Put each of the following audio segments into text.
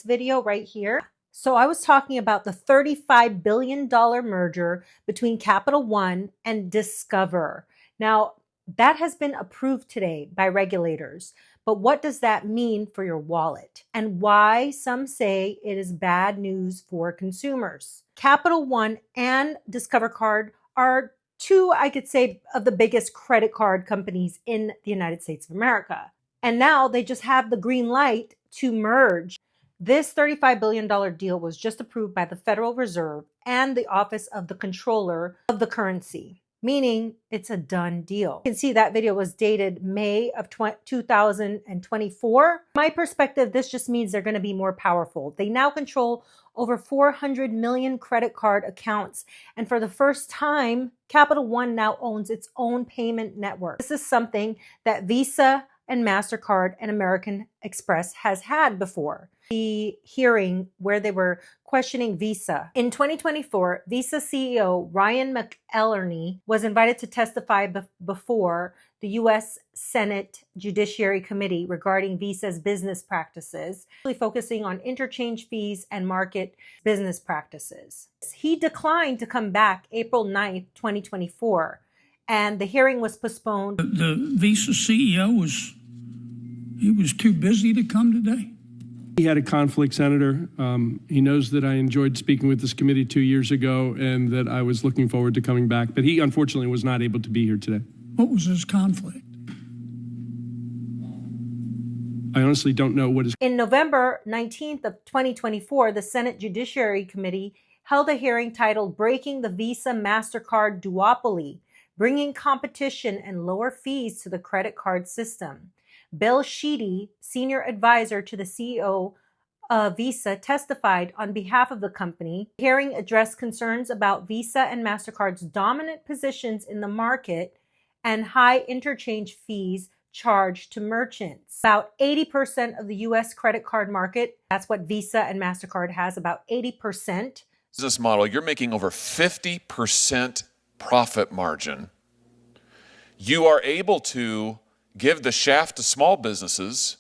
Video right here. So I was talking about the $35 billion merger between Capital One and Discover. Now, that has been approved today by regulators. But what does that mean for your wallet? And why some say it is bad news for consumers? Capital One and Discover Card are two, I could say, of the biggest credit card companies in the United States of America. And now they just have the green light to merge. This $35 billion deal was just approved by the Federal Reserve and the Office of the Comptroller of the Currency, meaning it's a done deal. You can see that video was dated May of 2024. My perspective, this just means they're going to be more powerful. They now control over 400 million credit card accounts. And for the first time, Capital One now owns its own payment network. This is something that Visa and MasterCard and American Express has had before. The hearing where they were questioning Visa. In 2024, Visa CEO Ryan McElherney was invited to testify before the U.S. Senate Judiciary Committee regarding Visa's business practices, focusing on interchange fees and market business practices. He declined to come back April 9th, 2024, and the hearing was postponed. The Visa CEO was too busy to come today. He had a conflict, Senator. He knows that I enjoyed speaking with this committee 2 years ago and that I was looking forward to coming back, but he unfortunately was not able to be here today. What was his conflict? I honestly don't know what his... In November 19th of 2024, the Senate Judiciary Committee held a hearing titled Breaking the Visa MasterCard Duopoly, Bringing Competition and Lower Fees to the Credit Card System. Bill Sheedy, senior advisor to the CEO of Visa, testified on behalf of the company. The hearing addressed concerns about Visa and MasterCard's dominant positions in the market and high interchange fees charged to merchants. About 80% of the U.S. credit card market, that's what Visa and MasterCard has, about 80%. Business model, you're making over 50% profit margin. You are able to give the shaft to small businesses.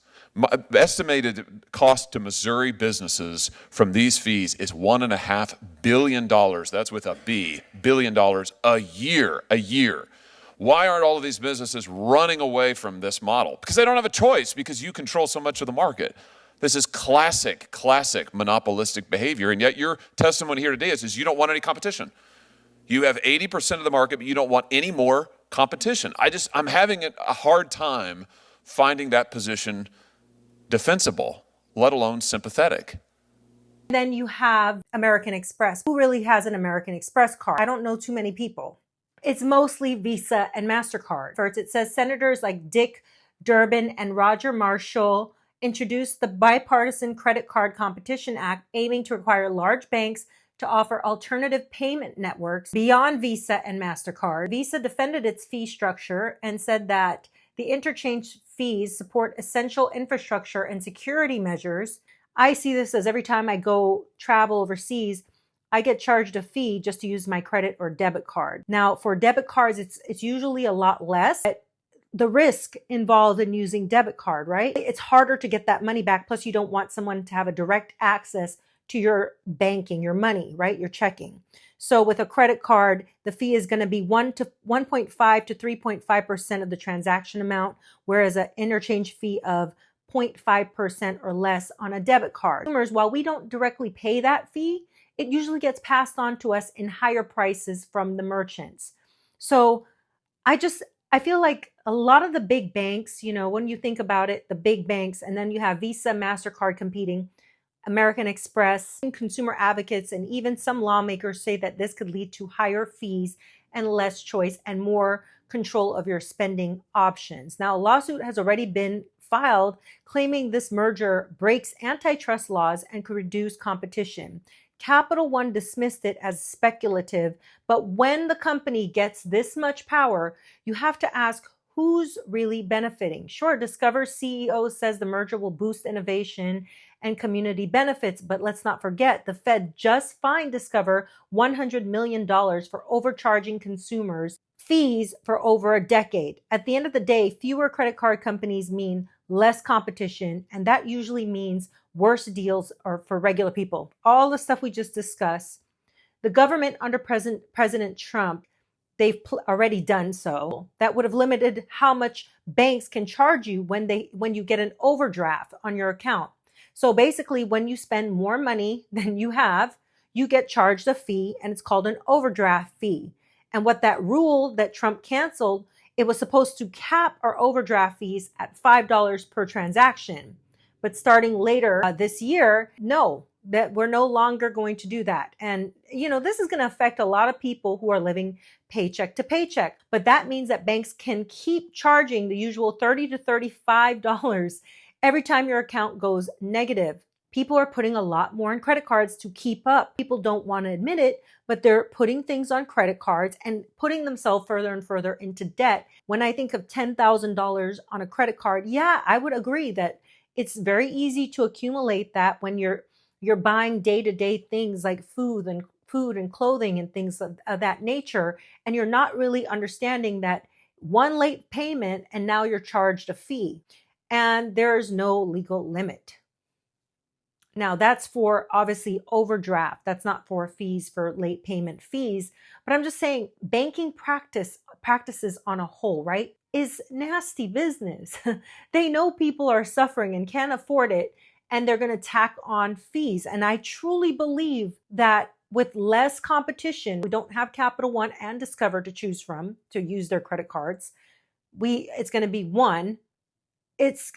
Estimated cost to Missouri businesses from these fees is $1.5 billion. That's with a B, billion dollars a year. Why aren't all of these businesses running away from this model? Because they don't have a choice, because you control so much of the market. This is classic monopolistic behavior. And yet your testimony here today is you don't want any competition. You have 80% of the market, but you don't want any more competition. I'm having a hard time finding that position defensible, let alone sympathetic. Then you have American Express. Who really has an American Express card? I don't know too many people. It's mostly Visa and MasterCard. First, it says Senators like Dick Durbin and Roger Marshall introduced the Bipartisan Credit Card Competition Act, aiming to require large banks to offer alternative payment networks beyond Visa and MasterCard. Visa defended its fee structure and said that the interchange fees support essential infrastructure and security measures. I see this as every time I go travel overseas, I get charged a fee just to use my credit or debit card. Now, for debit cards, it's usually a lot less. The risk involved in using debit card, right? It's harder to get that money back. Plus, you don't want someone to have a direct access to your banking, your money, right? Your checking. So with a credit card, the fee is going to be 1.5 to 3.5% of the transaction amount, whereas an interchange fee of 0.5% or less on a debit card. Consumers, while we don't directly pay that fee, it usually gets passed on to us in higher prices from the merchants. So I feel like a lot of the big banks, when you think about it, the big banks, and then you have Visa, MasterCard competing, American Express, consumer advocates, and even some lawmakers say that this could lead to higher fees and less choice and more control of your spending options. Now, a lawsuit has already been filed claiming this merger breaks antitrust laws and could reduce competition. Capital One dismissed it as speculative, but when the company gets this much power, you have to ask, who's really benefiting? Sure, Discover's CEO says the merger will boost innovation and community benefits, but let's not forget the Fed just fined Discover $100 million for overcharging consumers fees for over a decade. At the end of the day, fewer credit card companies mean less competition, and that usually means worse deals or for regular people. All the stuff we just discussed, the government under President Trump, they've already done so. That would have limited how much banks can charge you when you get an overdraft on your account. So basically, when you spend more money than you have, you get charged a fee, and it's called an overdraft fee. And what that rule that Trump canceled, it was supposed to cap our overdraft fees at $5 per transaction. But starting later this year, no, that we're no longer going to do that. And, this is going to affect a lot of people who are living paycheck to paycheck. But that means that banks can keep charging the usual $30 to $35 every time your account goes negative. People are putting a lot more on credit cards to keep up. People don't want to admit it, but they're putting things on credit cards and putting themselves further and further into debt. When I think of $10,000 on a credit card, yeah, I would agree that it's very easy to accumulate that when you're buying day-to-day things like food and clothing and things of that nature, and you're not really understanding that one late payment and now you're charged a fee, and there's no legal limit. Now, that's for obviously overdraft. That's not for fees for late payment fees. But I'm just saying banking practices on a whole, right, is nasty business. They know people are suffering and can't afford it, and they're going to tack on fees. And I truly believe that with less competition, we don't have Capital One and Discover to choose from to use their credit cards. It's going to be one. It's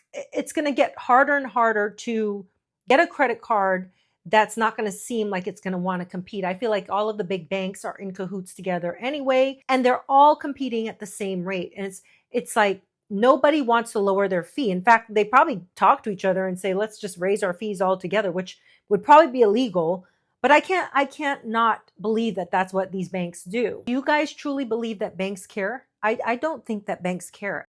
going to get harder and harder to get a credit card that's not going to seem like it's going to want to compete. I feel like all of the big banks are in cahoots together anyway, and they're all competing at the same rate. And it's like nobody wants to lower their fee. In fact, they probably talk to each other and say, let's just raise our fees all together, which would probably be illegal. But I can't not believe that that's what these banks do. Do you guys truly believe that banks care? I don't think that banks care.